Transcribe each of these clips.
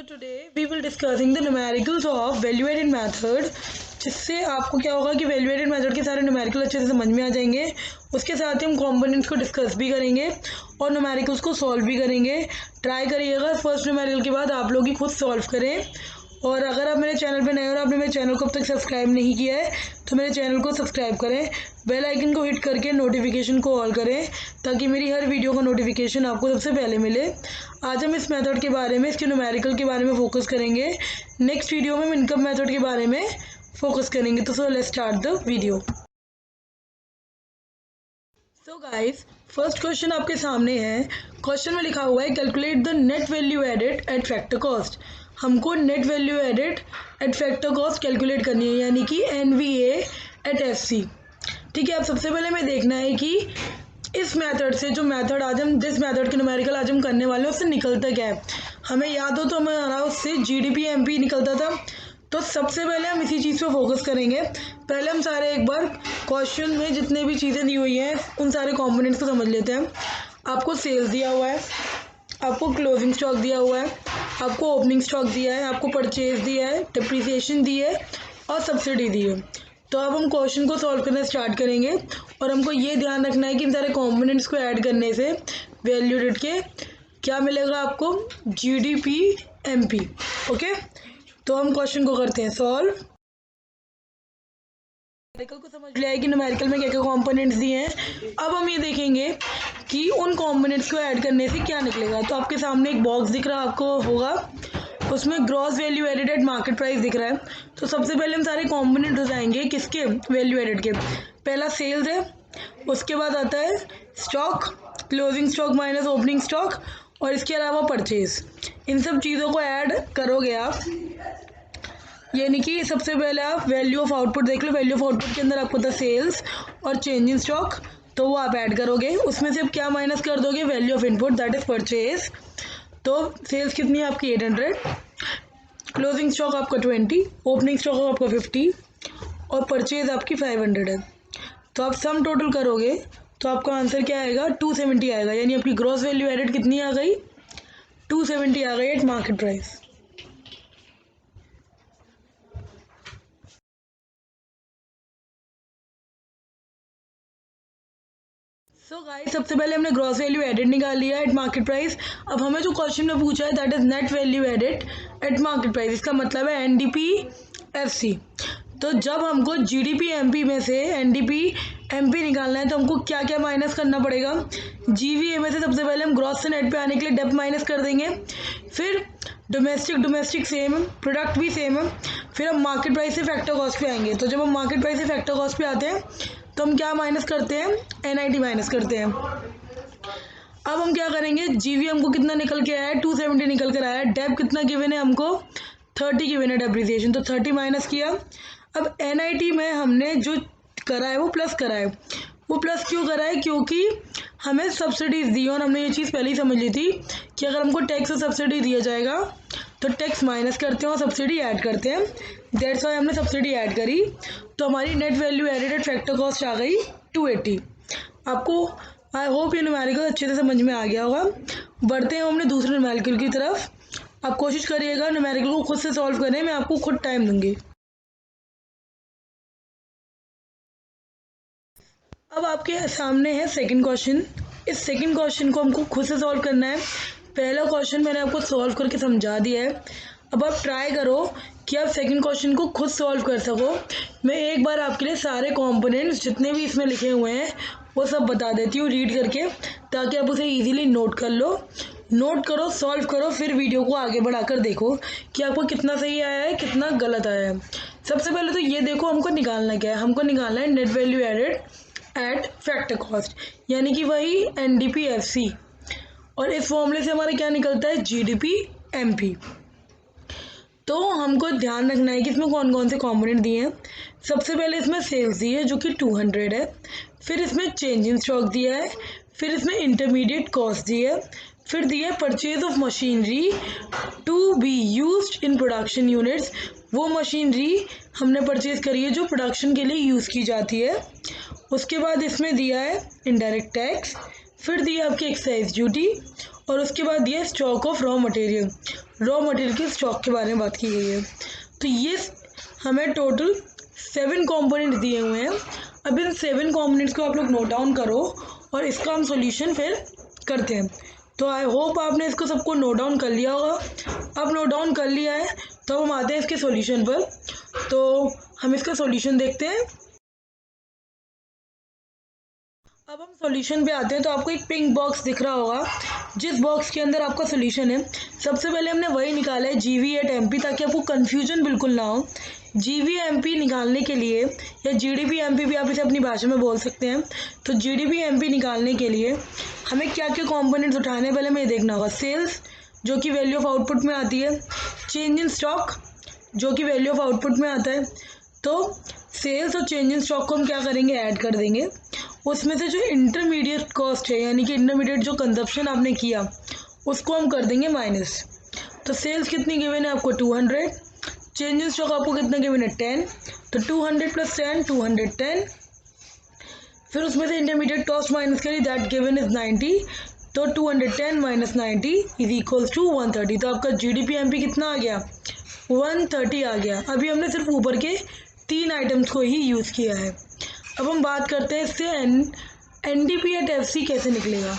today we will discussing the numericals of value added method, जिससे आपको क्या होगा कि वैल्यू एडेड मेथड के सारे न्यूमेरिकल अच्छे से समझ में आ जाएंगे। उसके साथ ही हम कॉम्पोनेंट्स को डिस्कस भी करेंगे और न्यूमेरिकल्स को सॉल्व भी करेंगे। ट्राई करिएगा फर्स्ट न्यूमेरिकल के बाद आप लोग ही खुद सॉल्व करें। और अगर आप मेरे चैनल पर नए हो और आपने मेरे चैनल को अब तक सब्सक्राइब नहीं किया है तो मेरे चैनल को सब्सक्राइब करें, बेल आइकन को हिट करके नोटिफिकेशन को ऑल करें ताकि मेरी हर वीडियो का नोटिफिकेशन आपको सबसे पहले मिले। आज हम इस मेथड के बारे में, इसके न्यूमेरिकल के बारे में फोकस करेंगे। नेक्स्ट वीडियो में हम इनकम मेथड के बारे में फोकस करेंगे। तो let's start the video. So guys, first question आपके सामने है। क्वेश्चन में लिखा हुआ है calculate the net value added at factor cost. हमको net value added at factor cost calculate करनी है, यानी कि NVA एट FC। ठीक है, अब सबसे पहले हमें देखना है कि इस मेथड से जो मेथड आज हम, जिस मेथड के न्यूमेरिकल आज हम करने वाले हैं उससे निकलता क्या है। हमें याद हो तो हमारा उससे GDP MP निकलता था। तो सबसे पहले हम इसी चीज़ पे फोकस करेंगे। पहले हम सारे एक बार क्वेश्चन में जितने भी चीज़ें दी हुई हैं उन सारे कंपोनेंट्स को समझ लेते हैं। आपको सेल्स दिया हुआ है, आपको क्लोजिंग स्टॉक दिया हुआ है, आपको ओपनिंग स्टॉक दिया है, आपको परचेज दिया है, डिप्रिसिएशन दी है और सब्सिडी दी है। तो अब हम क्वेश्चन को सॉल्व करना स्टार्ट करेंगे और हमको ये ध्यान रखना है कि इन सारे कंपोनेंट्स को ऐड करने से वैल्यू एडेड के क्या मिलेगा आपको, GDP MP। ओके, तो हम क्वेश्चन को करते हैं सॉल्व। न्यूमेरिकल को समझ लिया है कि न्यूमेरिकल में क्या क्या कंपोनेंट्स दिए हैं। अब हम ये देखेंगे कि उन कंपोनेंट्स को ऐड करने से क्या निकलेगा। तो आपके सामने एक बॉक्स दिख रहा आपको होगा, उसमें gross value added at market price दिख रहा है। तो सबसे पहले हम सारे कंपोनेंट हो जाएंगे किसके, वैल्यू एडेड के। पहला सेल्स है, उसके बाद आता है stock, closing stock minus opening stock और इसके अलावा परचेज। इन सब चीज़ों को ऐड करोगे आप, यानी कि सबसे पहले आप वैल्यू ऑफ आउटपुट देख लो। वैल्यू ऑफ आउटपुट के अंदर आपको था सेल्स और चेंज इन स्टॉक, तो वो आप ऐड करोगे। उसमें से आप क्या माइनस कर दोगे, value of input that is purchase. तो सेल्स कितनी है आपकी 800, क्लोजिंग स्टॉक आपका 20, ओपनिंग स्टॉक आपका 50 और परचेज आपकी 500 है। तो आप सम टोटल करोगे तो आपका आंसर क्या आएगा, 270 आएगा। यानी आपकी ग्रॉस वैल्यू एडेड कितनी आ गई, 270 आ गई eight market price. So guys, सबसे पहले हमने ग्रॉस वैल्यू एडेड निकाल लिया एट मार्केट प्राइस। अब हमें जो क्वेश्चन में पूछा है that is net value added at market price. इसका मतलब है NDP FC। तो जब हमको GDP MP में से NDP MP निकालना है तो हमको क्या क्या माइनस करना पड़ेगा। GVA में से सबसे पहले हम ग्रॉस से नेट पे आने के लिए डेप्थ माइनस कर देंगे, फिर डोमेस्टिक सेम है, प्रोडक्ट भी सेम है, फिर हम मार्केट प्राइस से फैक्टर कॉस्ट पे आएंगे। तो जब हम मार्केट प्राइस से फैक्टर कॉस्ट पे आते हैं तो हम क्या माइनस करते हैं, NIT माइनस करते हैं। अब हम क्या करेंगे, GV हमको कितना निकल के आया है, 270 निकल कर आया है। डेप कितना गिवन है हमको, 30 गिवन है डेप्रिसिएशन, तो 30 माइनस किया। अब NIT में हमने जो करा है वो प्लस करा है। वो प्लस क्यों करा है, क्योंकि हमें सब्सिडीज दी और हमने ये चीज़ पहले ही समझ ली थी कि अगर हमको टैक्स और सब्सिडी दिया जाएगा तो टैक्स माइनस करते हैं और सब्सिडी ऐड करते हैं। दैट्स वाई हमने सब्सिडी ऐड करी। तो हमारी net value added at factor cost आ गई 280। आपको आई होप ये न्यूमेरिकल अच्छे से समझ में आ गया होगा। बढ़ते हैं हमने दूसरे न्यूमेरिकल की तरफ। आप कोशिश करिएगा न्यूमेरिकल को खुद से सॉल्व करने में, आपको खुद टाइम दूंगी। अब आपके सामने है सेकंड क्वेश्चन। इस सेकंड क्वेश्चन को हमको खुद से सॉल्व करना है। पहला क्वेश्चन मैंने आपको सॉल्व करके समझा दिया है। अब आप ट्राई करो कि आप सेकंड क्वेश्चन को खुद सॉल्व कर सको। मैं एक बार आपके लिए सारे कंपोनेंट्स जितने भी इसमें लिखे हुए हैं वो सब बता देती हूँ रीड करके, ताकि आप उसे इजीली नोट कर लो। नोट करो, सॉल्व करो, फिर वीडियो को आगे बढ़ाकर देखो कि आपको कितना सही आया है, कितना गलत आया है। सबसे पहले तो ये देखो हमको निकालना क्या है। हमको निकालना है net value added at factor cost, यानी कि वही NDP FC। और इस फॉर्मूले से हमारा क्या निकलता है, GDP MP। तो हमको ध्यान रखना है कि इसमें कौन कौन से कंपोनेंट दिए हैं। सबसे पहले इसमें सेल्स दी है जो कि 200 है, फिर इसमें चेंज इन स्टॉक दिया है, फिर इसमें इंटरमीडिएट कॉस्ट दी है, फिर दिया है purchase of machinery to be used in production units. वो मशीनरी हमने परचेज करी है जो प्रोडक्शन के लिए यूज़ की जाती है। उसके बाद इसमें दिया है इनडायरेक्ट टैक्स, फिर दिया आपकी एक्साइज ड्यूटी और उसके बाद दिया stock of raw material, raw material के स्टॉक के बारे में बात की गई है। तो ये हमें टोटल 7 कंपोनेंट्स दिए हुए हैं। अब इन 7 कंपोनेंट्स को आप लोग नोट डाउन करो और इसका हम सॉल्यूशन फिर करते हैं। तो आई होप आपने इसको सबको नोट डाउन कर लिया होगा। अब नोट डाउन कर लिया है तो हम आते हैं इसके सॉल्यूशन पर। तो हम इसका सॉल्यूशन देखते हैं। अब हम सॉल्यूशन पे आते हैं। तो आपको एक पिंक बॉक्स दिख रहा होगा, जिस बॉक्स के अंदर आपका सॉल्यूशन है। सबसे पहले हमने वही निकाला है GV@MP, ताकि आपको कन्फ्यूजन बिल्कुल ना हो। GV/MP निकालने के लिए, या GDP/MP भी आप इसे अपनी भाषा में बोल सकते हैं। तो GDP/MP निकालने के लिए हमें क्या क्या कॉम्पोनेंट्स उठाने हैं, पहले हमें ये देखना होगा। सेल्स, जो कि वैल्यू ऑफ आउटपुट में आती है। चेंज इन स्टॉक, जो कि वैल्यू ऑफ आउटपुट में आता है। तो सेल्स और चेंज इन स्टॉक को हम क्या करेंगे, ऐड कर देंगे। उसमें से जो इंटरमीडिएट कॉस्ट है, यानी कि इंटरमीडिएट जो कंजप्शन आपने किया, उसको हम कर देंगे माइनस। तो सेल्स कितनी गिवन है आपको 200, चेंज इन स्टॉक आपको कितना गिवन है 10, तो 200 + 10 210। फिर उसमें से इंटरमीडिएट कॉस्ट माइनस करी, दैट गिवन इज 90, तो 210 - 90 = 130। तो आपका GDP/MP कितना आ गया, 130 आ गया। अभी हमने सिर्फ ऊपर के 3 आइटम्स को ही यूज़ किया है। अब हम बात करते हैं इससे NDP/FC कैसे निकलेगा।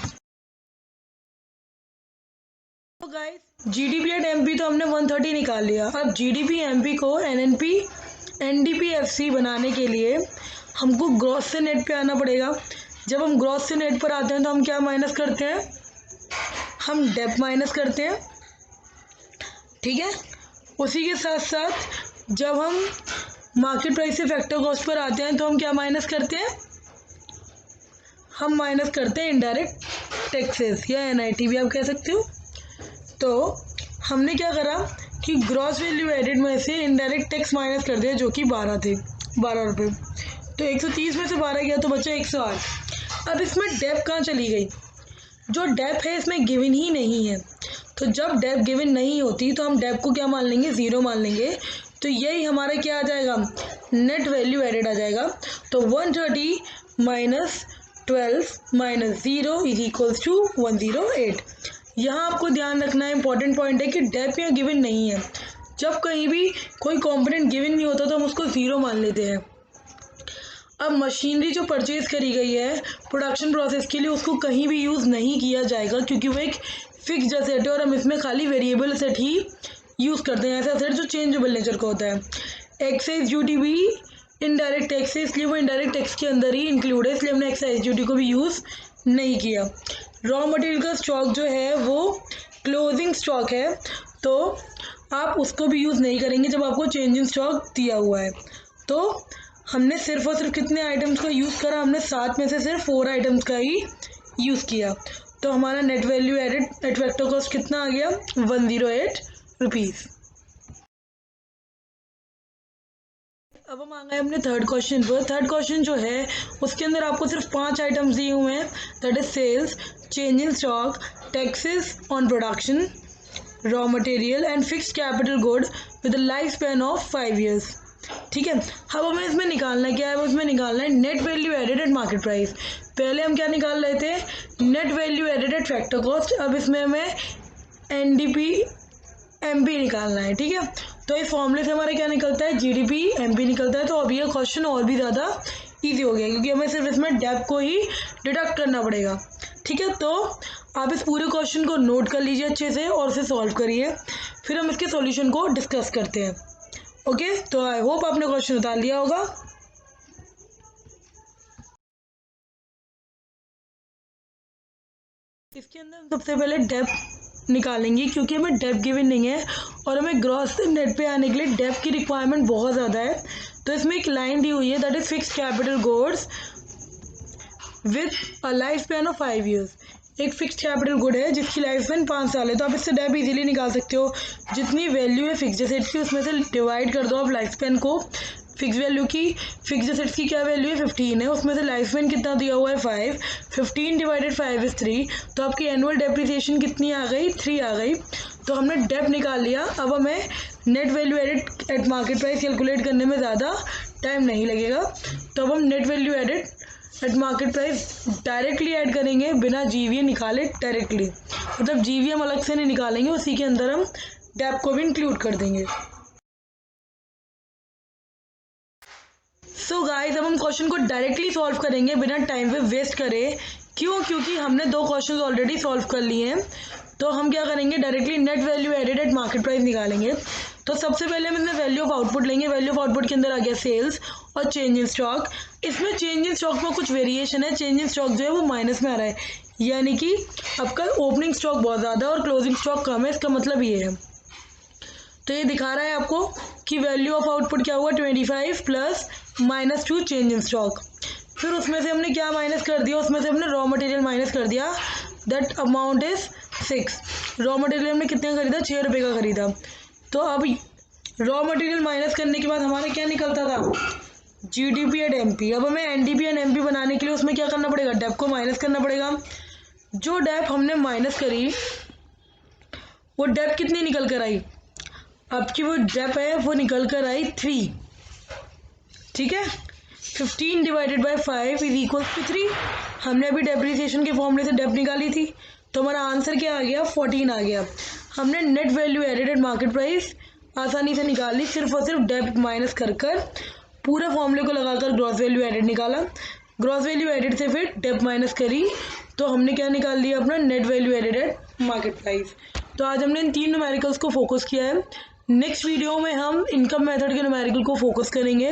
तो गाइस, GDP/MP तो हमने 130 निकाल लिया। अब GDP/MP को NDP/FC बनाने के लिए हमको ग्रॉस से नेट पे आना पड़ेगा। जब हम ग्रॉस से नेट पर आते हैं तो हम क्या माइनस करते हैं, हम डेप माइनस करते हैं, ठीक है। उसी के साथ साथ जब हम मार्केट प्राइस से फैक्टर कॉस्ट पर आते हैं तो हम क्या माइनस करते हैं, हम माइनस करते हैं इनडायरेक्ट टैक्सेस, या NIT भी आप कह सकते हो। तो हमने क्या करा कि ग्रॉस वैल्यू एडेड में से इनडायरेक्ट टैक्स माइनस कर दिया, जो कि 12 थे, 12 रुपये। तो 130 में से 12 गया तो बचा 108। अब इसमें डेप कहाँ चली गई, जो डेप है इसमें गिवन ही नहीं है। तो जब डेप गिवन नहीं होती तो हम डेप को क्या मान लेंगे, 0 मान लेंगे। तो यही हमारा क्या आ जाएगा, नेट वैल्यू एडेड आ जाएगा। तो 130 - 12 - 0 = 108। यहाँ आपको ध्यान रखना है, इंपॉर्टेंट पॉइंट है कि डेप यहाँ गिवन नहीं है। जब कहीं भी कोई कंपोनेंट गिवन नहीं होता तो हम उसको 0 मान लेते हैं। अब मशीनरी जो परचेज करी गई है प्रोडक्शन प्रोसेस के लिए, उसको कहीं भी यूज़ नहीं किया जाएगा, क्योंकि वो एक फिक्स्ड एसेट है और हम इसमें खाली वेरिएबल एसेट ही यूज़ करते हैं। ऐसा एसेट जो चेंजेबल नेचर का होता है। एक्साइज ड्यूटी भी इनडायरेक्ट टैक्स है, इसलिए वो इनडायरेक्ट टैक्स के अंदर ही इंक्लूड है, इसलिए हमने एक्साइज ड्यूटी को भी यूज़ नहीं किया। रॉ मटेरियल का स्टॉक जो है वो क्लोजिंग स्टॉक है, तो आप उसको भी यूज़ नहीं करेंगे जब आपको चेंज इन स्टॉक दिया हुआ है। तो हमने सिर्फ और सिर्फ कितने आइटम्स का यूज़ करा, हमने 7 में से सिर्फ 4 आइटम्स का ही यूज़ किया। तो हमारा net value added at factor cost कितना आ गया, 108 रुपीज़। अब हम आ गए अपने थर्ड क्वेश्चन पर। थर्ड क्वेश्चन जो है उसके अंदर आपको सिर्फ 5 आइटम्स दिए हुए हैं, that is sales, change in stock, taxes on production, raw material and fixed capital good with life span of 5 years। ठीक है। अब हमें इसमें निकालना क्या है, उसमें निकालना है net value added at market price. पहले हम क्या निकाल रहे थे, net value added at factor cost. अब इसमें हमें NDP/MP निकालना है, ठीक है। तो इस फॉर्मूले से हमारा क्या निकलता है, GDP/MP निकलता है। तो अब ये क्वेश्चन और भी ज़्यादा ईजी हो गया, क्योंकि हमें सिर्फ इसमें डेप को ही डिडक्ट करना पड़ेगा, ठीक है। तो आप इस पूरे क्वेश्चन को नोट कर लीजिए अच्छे से और उसे सॉल्व करिए, फिर हम इसके सॉल्यूशन को डिस्कस करते हैं। ओके, तो आई होप आपने क्वेश्चन उतार लिया होगा। इसके अंदर हम सबसे पहले डेप निकालेंगे, क्योंकि हमें डेप गिवन नहीं है और हमें ग्रॉस से नेट पे आने के लिए डेप की रिक्वायरमेंट बहुत ज़्यादा है। तो इसमें एक लाइन दी हुई है, that is fixed capital goods with a life span of 5 years। एक फिक्स्ड कैपिटल गुड है जिसकी लाइफ स्पैन 5 साल है। तो आप इससे डेप इजीली निकाल सकते हो। जितनी वैल्यू है फिक्स्ड एसेट्स की, उसमें से डिवाइड कर दो आप लाइफ स्पैन को। फिक्स वैल्यू की, फिक्स्ड एसेट्स की क्या वैल्यू है 15 है, उसमें से लाइफ स्पैन कितना दिया हुआ है 5, 15 / 5 = 3। तो आपकी एनुअल डेप्रिसिएशन कितनी आ गई, 3 आ गई। तो हमने डेप निकाल लिया। अब हमें net value added at market price calculate करने में ज़्यादा टाइम नहीं लगेगा। तो अब हम net value added at market price directly add करेंगे, बिना GVA निकाले डायरेक्टली। मतलब जीवी हम अलग से नहीं निकालेंगे, उसी के अंदर हम डेप को भी इंक्लूड कर देंगे। सो गाइस अब हम क्वेश्चन को डायरेक्टली सॉल्व करेंगे बिना टाइम पे वेस्ट करे। क्यों? क्योंकि हमने 2 क्वेश्चन ऑलरेडी सॉल्व कर लिए हैं। तो हम क्या करेंगे, directly net value added at market price निकालेंगे। तो सबसे पहले हम इसमें वैल्यू ऑफ आउटपुट लेंगे। वैल्यू ऑफ आउटपुट के अंदर आ गया सेल्स और चेंज इन स्टॉक। इसमें चेंज इन स्टॉक में कुछ वेरिएशन है। चेंज इन स्टॉक जो है वो माइनस में आ रहा है, यानी कि आपका ओपनिंग स्टॉक बहुत ज़्यादा है और क्लोजिंग स्टॉक कम है। इसका मतलब ये है, तो ये दिखा रहा है आपको कि वैल्यू ऑफ आउटपुट क्या हुआ 25 प्लस -2 चेंज इन स्टॉक। फिर उसमें से हमने क्या माइनस कर दिया, उसमें से हमने रॉ मटेरियल माइनस कर दिया। That amount is 6। Raw material हमने कितने का खरीदा, 6 रुपये का खरीदा। तो अब रॉ मटेरियल माइनस करने के बाद हमारा क्या निकलता था, GDP एंड MP। अब हमें NDP एंड MP बनाने के लिए उसमें क्या करना पड़ेगा, डेप को माइनस करना पड़ेगा। जो डेप हमने माइनस करी वो डेप कितनी निकल कर आई, आपकी वो डेप है वो निकल कर आई 3। ठीक है, 15 divided by 5 is equal to 3। हमने अभी डेप्रिसिएशन के फॉर्मूले से डेप निकाली थी, तो हमारा आंसर क्या आ गया, 14 आ गया। हमने net value added at market price आसानी से निकाल ली, सिर्फ और सिर्फ डेप माइनस कर पूरा फॉर्मूले को लगाकर ग्रॉस वैल्यू एडेड निकाला। ग्रॉस वैल्यू एडेड से फिर डेप माइनस करी, तो हमने क्या निकाल लिया, अपना net value added at market price. तो आज हमने इन 3 न्यूमेरिकल्स को फोकस किया है। नेक्स्ट वीडियो में हम इनकम मेथड के न्यूमेरिकल को फोकस करेंगे।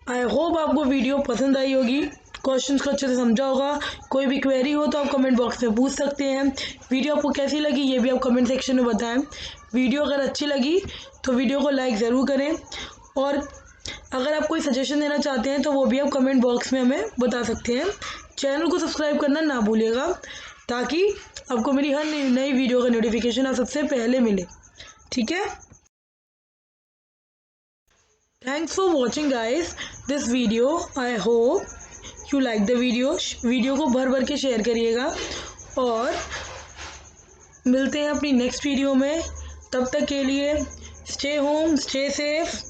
आई होप आपको वीडियो पसंद आई होगी, क्वेश्चंस को अच्छे से समझा होगा। कोई भी क्वेरी हो तो आप कमेंट बॉक्स में पूछ सकते हैं। वीडियो आपको कैसी लगी ये भी आप कमेंट सेक्शन में बताएं। वीडियो अगर अच्छी लगी तो वीडियो को लाइक ज़रूर करें, और अगर आप कोई सजेशन देना चाहते हैं तो वो भी आप कमेंट बॉक्स में हमें बता सकते हैं। चैनल को सब्सक्राइब करना ना भूलिएगा, ताकि आपको मेरी हर नई वीडियो का नोटिफिकेशन आप सबसे पहले मिले। ठीक है, thanks for watching guys this video. I hope you like the video को भर भर के शेयर करिएगा, और मिलते हैं अपनी नेक्स्ट वीडियो में। तब तक के लिए स्टे होम, स्टे सेफ।